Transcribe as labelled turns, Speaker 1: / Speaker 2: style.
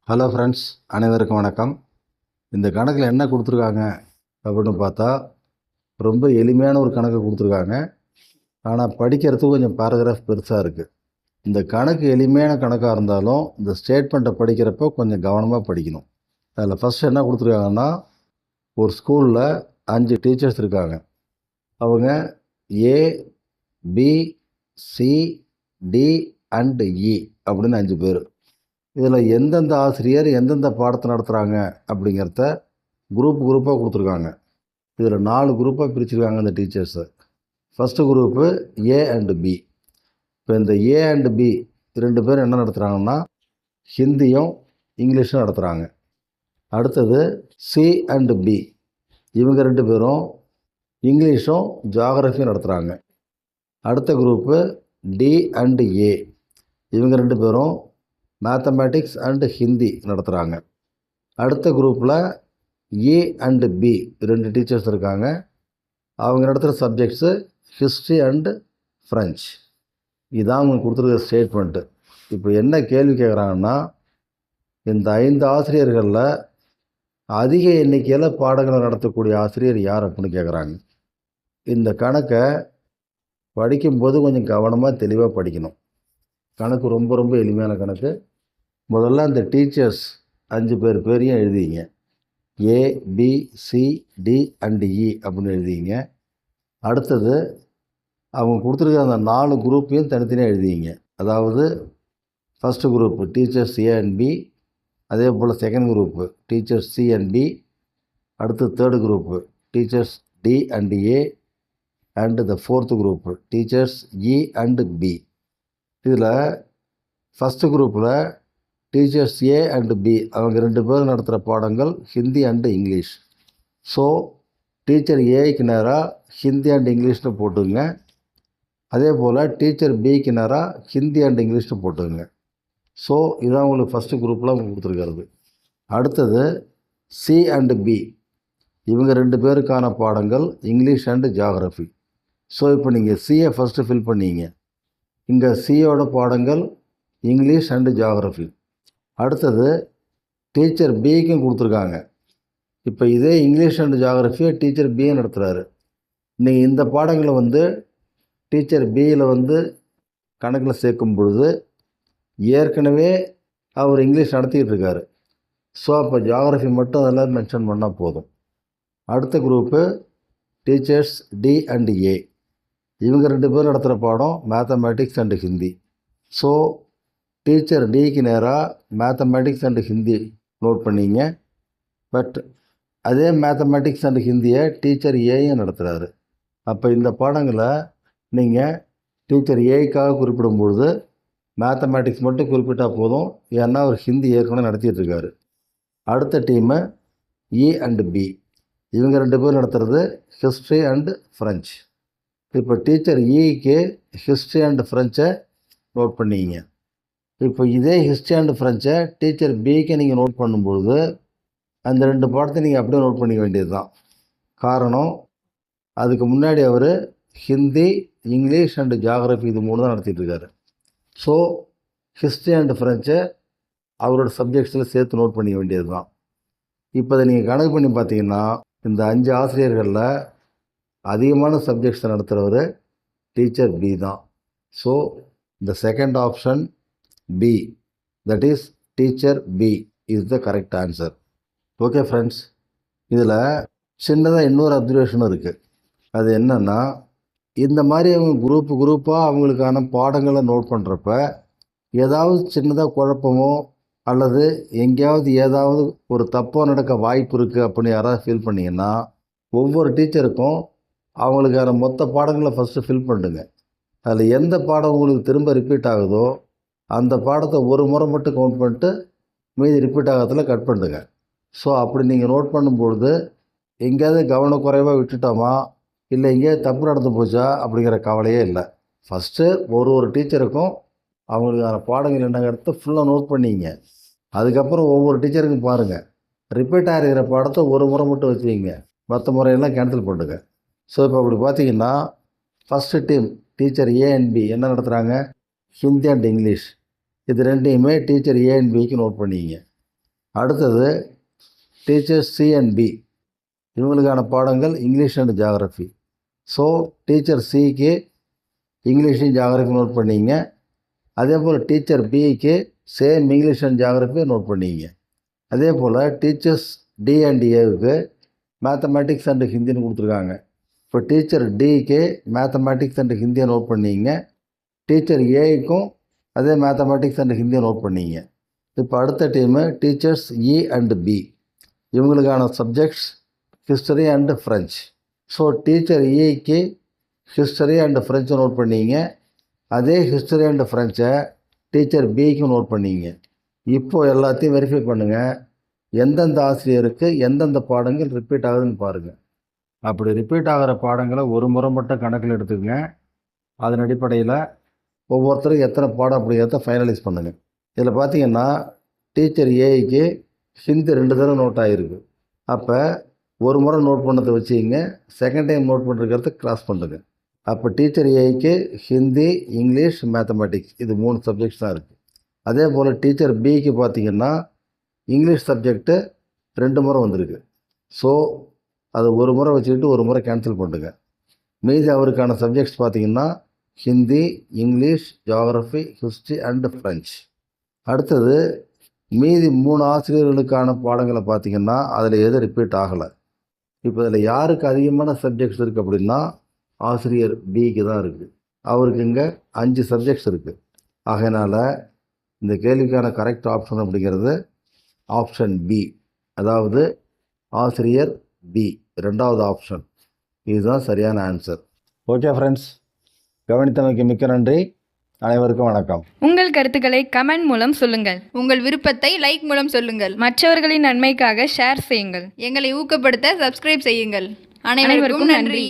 Speaker 1: Hello friends, அனைவருக்கும் வணக்கம். இந்த கணக்கில் என்ன கொடுத்துருக்காங்க அப்படின்னு பார்த்தா, ரொம்ப எளிமையான ஒரு கணக்கு கொடுத்துருக்காங்க. ஆனால் படிக்கிறதுக்கு கொஞ்சம் பேராகிராஃப் பெருசாக இருக்குது. இந்த கணக்கு எளிமையான கணக்காக இருந்தாலும் இந்த ஸ்டேட்மெண்ட்டை படிக்கிறப்போ கொஞ்சம் கவனமாக படிக்கணும். அதில் ஃபஸ்ட் என்ன கொடுத்துருக்காங்கன்னா, ஒரு ஸ்கூலில் 5 டீச்சர்ஸ் இருக்காங்க. அவங்க ஏ, பி, சி, டி அண்ட் இ அப்படின்னு 5 பேர். இதில் எந்தெந்த ஆசிரியர் எந்தெந்த பாடத்தை நடத்துகிறாங்க அப்படிங்கிறத குரூப்பாக கொடுத்துருக்காங்க. இதில் 4 குரூப்பாக பிரிச்சுருக்காங்க இந்த டீச்சர்ஸை. First group A and B. இப்போ இந்த ஏ அண்டு பி 2 பேரும் என்ன நடத்துகிறாங்கன்னா, ஹிந்தியும் இங்கிலீஷும் நடத்துகிறாங்க. அடுத்தது சி அண்டு பி, இவங்க 2 பேரும் இங்கிலீஷும் ஜியாகிரஃபியும் நடத்துகிறாங்க. அடுத்த குரூப்பு டி அண்டு ஏ, இவங்க 2 பேரும் மேத்தமேட்டிக்ஸ் அண்டு ஹிந்தி நடத்துகிறாங்க. அடுத்த குரூப்பில் ஏ அண்டு பி 2 டீச்சர்ஸ் இருக்காங்க. அவங்க நடத்துகிற சப்ஜெக்ட்ஸு ஹிஸ்ட்ரி அண்டு ஃப்ரெஞ்ச். இதான் அவங்க கொடுத்துருக்க ஸ்டேட்மெண்ட்டு. இப்போ என்ன கேள்வி கேட்குறாங்கன்னா, இந்த 5 ஆசிரியர்களில் அதிக எண்ணிக்கையில் பாடங்களை நடத்தக்கூடிய ஆசிரியர் யார் அப்படின்னு கேட்குறாங்க. இந்த கணக்கை படிக்கும்போது கொஞ்சம் கவனமாக தெளிவாக படிக்கணும். கணக்கு ரொம்ப ரொம்ப எளிமையான கணக்கு. முதல்ல அந்த டீச்சர்ஸ் 5 பேர் பேரையும் எழுதிங்க. A, B, C, D and E அப்படின்னு எழுதிங்க. அடுத்தது அவங்க கொடுத்துருக்க அந்த 4 குரூப்பையும் தனித்தனியாக எழுதிங்க. அதாவது first group teachers A and B, அதே போல் second group teachers C and B, அடுத்து third group teachers D and A and the fourth group teachers E and B. இதில் ஃபஸ்ட்டு குரூப்பில் டீச்சர்ஸ் ஏ அண்டு பி அவங்க 2 பேரும் நடத்துகிற பாடங்கள் Hindi and English. So teacher ஏக்கு நேராக ஹிந்தி அண்ட் இங்கிலீஷ்னு போட்டுங்க. அதே போல் டீச்சர் பிக்கு நேராக ஹிந்தி அண்ட் இங்கிலீஷ்னு போட்டுங்க. ஸோ இதான் உங்களுக்கு ஃபஸ்ட்டு குரூப்பில் அவங்க கொடுத்துருக்கிறது. அடுத்தது சி அண்டு பி, இவங்க 2 பேருக்கான பாடங்கள் இங்கிலீஷ் அண்டு ஜியாகிரஃபி. ஸோ இப்போ நீங்கள் சியை ஃபஸ்ட்டு ஃபில் பண்ணிங்க. இங்கே சியோட பாடங்கள் இங்கிலீஷ் அண்டு ஜியாகிரஃபி. அடுத்தது டீச்சர் பிக்கும் கொடுத்துருக்காங்க. இப்போ இதே இங்கிலீஷ் அண்டு ஜியாகிரஃபியை டீச்சர் பியை நடத்துகிறாரு. நீங்கள் இந்த பாடங்களை டீச்சர் பியில் கணக்கில் சேர்க்கும் பொழுது ஏற்கனவே அவர் இங்கிலீஷ் நடத்திக்கிட்டு இருக்கார். ஸோ அப்போ ஜியாகிரஃபி மட்டும் அதெல்லாம் மென்ஷன் பண்ணால் போதும். அடுத்த குரூப்பு டீச்சர்ஸ் டி அண்டு ஏ, இவங்க 2 பேரும் நடத்துகிற பாடம் mathematics and Hindi. So teacher டிக்கு நேராக மேத்தமேட்டிக்ஸ் அண்டு ஹிந்தி நோட் பண்ணிங்க. பட் அதே மேத்தமேட்டிக்ஸ் அண்டு ஹிந்தியை டீச்சர் ஏயும் நடத்துகிறாரு. அப்போ இந்த பாடங்களை நீங்கள் டீச்சர் ஏக்காக குறிப்பிடும்பொழுது மேத்தமேட்டிக்ஸ் மட்டும் குறிப்பிட்டால் போதும். ஏன்னா அவர் ஹிந்தி ஏற்கனவே நடத்திட்டு இருக்காரு. அடுத்த டீமு இ அண்டு பி, இவங்க 2 பேரும் நடத்துகிறது ஹிஸ்ட்ரி அண்டு ஃப்ரெஞ்ச். இப்போ டீச்சர் இக்கு ஹிஸ்ட்ரி அண்டு ஃப்ரெஞ்சை நோட் பண்ணிங்க. இப்போ இதே ஹிஸ்ட்ரி அண்டு ஃப்ரெஞ்சை டீச்சர் பிக்கு நீங்கள் நோட் பண்ணும்பொழுது அந்த 2 பாடத்தை நீங்கள் அப்படியே நோட் பண்ணிக்க வேண்டியது தான். காரணம், அதுக்கு முன்னாடி அவர் ஹிந்தி, இங்கிலீஷ் அண்டு ஜியாகிரஃபி இது 3 தான் நடத்திட்டு இருக்காரு. ஸோ ஹிஸ்ட்ரி அண்டு ஃப்ரெஞ்சை அவரோட சப்ஜெக்ட்ஸில் சேர்த்து நோட் பண்ணிக்க வேண்டியது தான். இப்போ அதை நீங்கள் கணக்கு பண்ணி பார்த்தீங்கன்னா இந்த 5 ஆசிரியர்களில் அதிகமான சப்ஜெக்ட்ஸை நடத்துகிறவர் டீச்சர் பி தான். So the second option B, that is teacher B is the correct answer. Okay friends, இதில் சின்னதாக இன்னொரு அப்சர்வேஷனும் இருக்குது. அது என்னென்னா, இந்த மாதிரி அவங்க குரூப்பாக அவங்களுக்கான பாடங்களை நோட் பண்ணுறப்ப ஏதாவது சின்னதாக குழப்பமோ அல்லது எங்கேயாவது ஏதாவது ஒரு தப்பாக நடக்க வாய்ப்பு இருக்குது அப்படின்னு யாராவது ஃபீல் பண்ணிங்கன்னா ஒவ்வொரு டீச்சருக்கும் அவங்களுக்கான மொத்த பாடங்களை ஃபஸ்ட்டு ஃபில் பண்ணுங்க. அதில் எந்த பாடம் உங்களுக்கு திரும்ப ரிப்பீட் ஆகுதோ அந்த பாடத்தை ஒரு முறை மட்டும் கவுண்ட் பண்ணிட்டு மீதி ரிப்பீட் ஆகிறதுல கட் பண்ணுங்க. ஸோ அப்படி நீங்கள் நோட் பண்ணும்பொழுது எங்கேயாவது கவனக்குறைவாக விட்டுட்டோமா இல்லை எங்கேயாவது தப்பு நடந்து போச்சா அப்படிங்கிற கவலையே இல்லை. ஃபஸ்ட்டு ஒரு டீச்சருக்கும் அவங்களுக்கான பாடங்கள் என்னங்கிறத ஃபுல்லாக நோட் பண்ணிங்க. அதுக்கப்புறம் ஒவ்வொரு டீச்சருக்கும் பாருங்கள், ரிப்பீட் ஆகிருக்கிற பாடத்தை ஒரு முறை மட்டும் வச்சுக்கிங்க, மற்ற முறையெல்லாம் கேன்சல் பண்ணுங்க. ஸோ இப்போ அப்படி பார்த்தீங்கன்னா first team teacher A and B என்ன நடத்துகிறாங்க, ஹிந்தி அண்ட் இங்கிலீஷ். இது 2யுமே டீச்சர் ஏ அண்ட் பிக்கு நோட் பண்ணிங்க. அடுத்தது டீச்சர்ஸ் சி அண்ட் பி, இவங்களுக்கான பாடங்கள் English and geography. So teacher சிக்கு இங்கிலீஷையும் ஜியாகிரஃபி நோட் பண்ணிங்க. அதே போல் டீச்சர் பிக்கு same English and geography note பண்ணிங்க. அதே போல் டீச்சர்ஸ் டி அண்ட் ஏவுக்கு மேத்தமேட்டிக்ஸ் அண்டு ஹிந்தின்னு கொடுத்துருக்காங்க. இப்போ டீச்சர் டிக்கு மேத்தமேட்டிக்ஸ் அண்டு ஹிந்தியை நோட் பண்ணிங்க. டீச்சர் ஏக்கும் அதே மேத்தமேட்டிக்ஸ் அண்டு ஹிந்தியை நோட் பண்ணிங்க. இப்போ அடுத்த team teachers E and B, இவங்களுக்கான subjects history and French. So teacher இக்கு ஹிஸ்டரி அண்டு ஃப்ரெஞ்சை நோட் பண்ணிங்க. அதே ஹிஸ்டரி அண்டு ஃப்ரெஞ்சை டீச்சர் பிக்கும் நோட் பண்ணிங்க. இப்போது எல்லாத்தையும் வெரிஃபை பண்ணுங்கள், எந்தெந்த ஆசிரியருக்கு எந்தெந்த பாடங்கள் ரிப்பீட் ஆகுதுன்னு பாருங்கள். அப்படி ரிப்பீட் ஆகிற பாடங்களை ஒரு முறை மட்டும் கணக்கில் எடுத்துக்கங்க. அதன் அடிப்படையில் ஒவ்வொருத்தரும் எத்தனை பாடம் அப்படிங்கிறத ஃபைனலைஸ் பண்ணுங்கள். இதில் பார்த்தீங்கன்னா டீச்சர் ஏக்கு ஹிந்தி 2 தடவை நோட் ஆகிருக்கு. அப்போ ஒரு முறை நோட் பண்ணதை வச்சுக்கிங்க, செகண்ட் டைம் நோட் பண்ணுறதுக்கிறத கிராஸ் பண்ணுங்க. அப்போ டீச்சர் ஏக்கு ஹிந்தி, இங்கிலீஷ், மேத்தமேட்டிக்ஸ் இது 3 சப்ஜெக்ட்ஸ் தான் இருக்குது. அதே போல் டீச்சர் பிக்கு பார்த்திங்கன்னா இங்கிலீஷ் சப்ஜெக்ட்டு 2 முறை வந்திருக்கு. ஸோ அது ஒரு முறை வச்சுக்கிட்டு ஒரு முறை கேன்சல் பண்ணுங்க. மீதி அவருக்கான சப்ஜெக்ட்ஸ் பார்த்திங்கன்னா Hindi, English, geography, history and French. அடுத்தது மீதி 3 ஆசிரியர்களுக்கான பாடங்களை பார்த்திங்கன்னா அதில் எதுவும் ரிப்பீட் ஆகலை. இப்போ இதில் யாருக்கு அதிகமான சப்ஜெக்ட்ஸ் இருக்குது அப்படின்னா ஆசிரியர் பிக்கு தான் இருக்குது. அவருக்கு இங்கே 5 சப்ஜெக்ட்ஸ் இருக்குது. ஆகையினால் இந்த கேள்விக்கான கரெக்ட் ஆப்ஷன் அப்படிங்கிறது ஆப்ஷன் பி, அதாவது ஆசிரியர் பி, 2வது ஆப்ஷன். இதுதான் சரியான ஆன்சர். ஓகே ஃப்ரெண்ட்ஸ், கவனித்தமைக்கு மிக்க நன்றி. அனைவருக்கும் வணக்கம்.
Speaker 2: உங்கள் கருத்துக்களை கமெண்ட் மூலம் சொல்லுங்கள்.
Speaker 3: உங்கள் விருப்பத்தை லைக் மூலம் சொல்லுங்கள்.
Speaker 2: மற்றவர்களின் நன்மைக்காக ஷேர் செய்யுங்கள்.
Speaker 3: எங்களை ஊக்கப்படுத்த சப்ஸ்கிரைப் செய்யுங்கள். அனைவருக்கும் நன்றி.